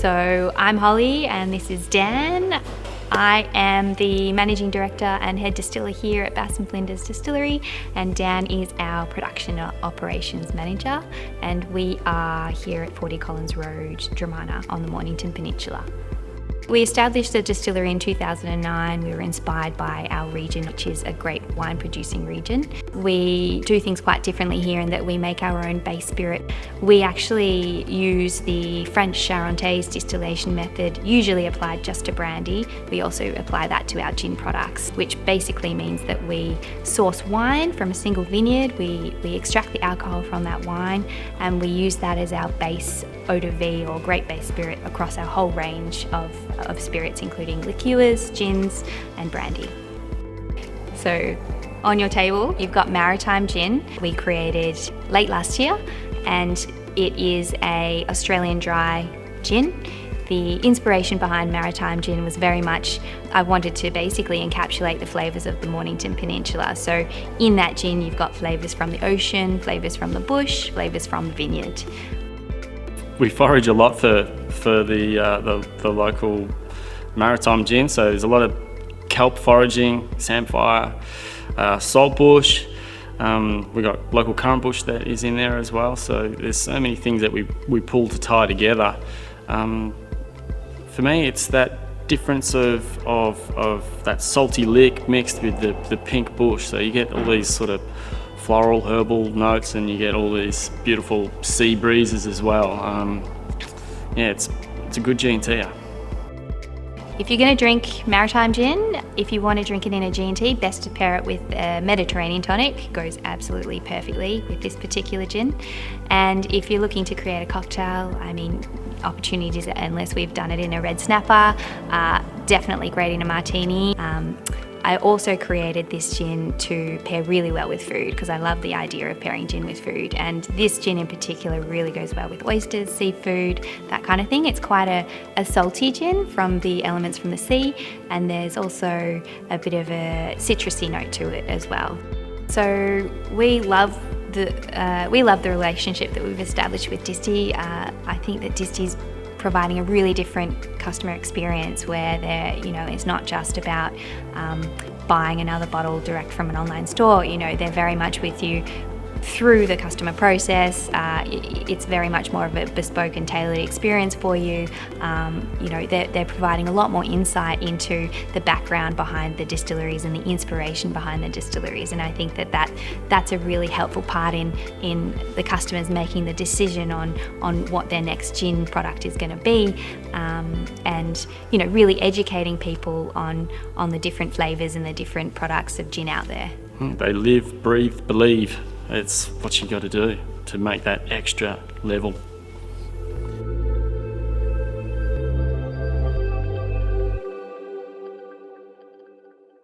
So I'm Holly and this is Dan. I am the Managing Director and Head Distiller here at Bass & Flinders Distillery, and Dan is our Production Operations Manager, and we are here at 40 Collins Road, Dramana on the Mornington Peninsula. We established the distillery in 2009. We were inspired by our region, which is a great wine producing region. We do things quite differently here in that we make our own base spirit. We actually use the French Charentaise distillation method, usually applied just to brandy. We also apply that to our gin products, which basically means that we source wine from a single vineyard, we extract the alcohol from that wine, and we use that as our base eau de vie or great base spirit across our whole range of spirits, including liqueurs, gins and brandy. So on your table you've got Maritime Gin. We created late last year and it is an Australian dry gin. The inspiration behind Maritime Gin was very much, I wanted to basically encapsulate the flavours of the Mornington Peninsula. So in that gin you've got flavours from the ocean, flavours from the bush, flavours from the vineyard. We forage a lot for the local maritime gin, so there's a lot of kelp foraging, samphire, saltbush. We've got local currant bush that is in there as well, so there's so many things that we pull to tie together. For me, it's that difference of that salty lick mixed with the pink bush, so you get all these sort of floral, herbal notes, and you get all these beautiful sea breezes as well. Yeah, it's a good G&T. If you're going to drink Maritime Gin, if you want to drink it in a G&T, best to pair it with a Mediterranean tonic. It goes absolutely perfectly with this particular gin. And if you're looking to create a cocktail, I mean, opportunities are endless. We've done it in a red snapper, definitely great in a martini. I also created this gin to pair really well with food because I love the idea of pairing gin with food, and this gin in particular really goes well with oysters, seafood, that kind of thing. It's quite a salty gin from the elements from the sea, and there's also a bit of a citrusy note to it as well. So we love the relationship that we've established with Disty. I think that Disty's providing a really different customer experience where it's not just about buying another bottle direct from an online store. They're very much with you through the customer process. It's very much more of a bespoke and tailored experience for you. They're providing a lot more insight into the background behind the distilleries and the inspiration behind the distilleries, and I think that's a really helpful part in the customers making the decision on what their next gin product is going to be, and really educating people on the different flavours and the different products of gin out there. They live, breathe, believe. It's what you got to do to make that extra level.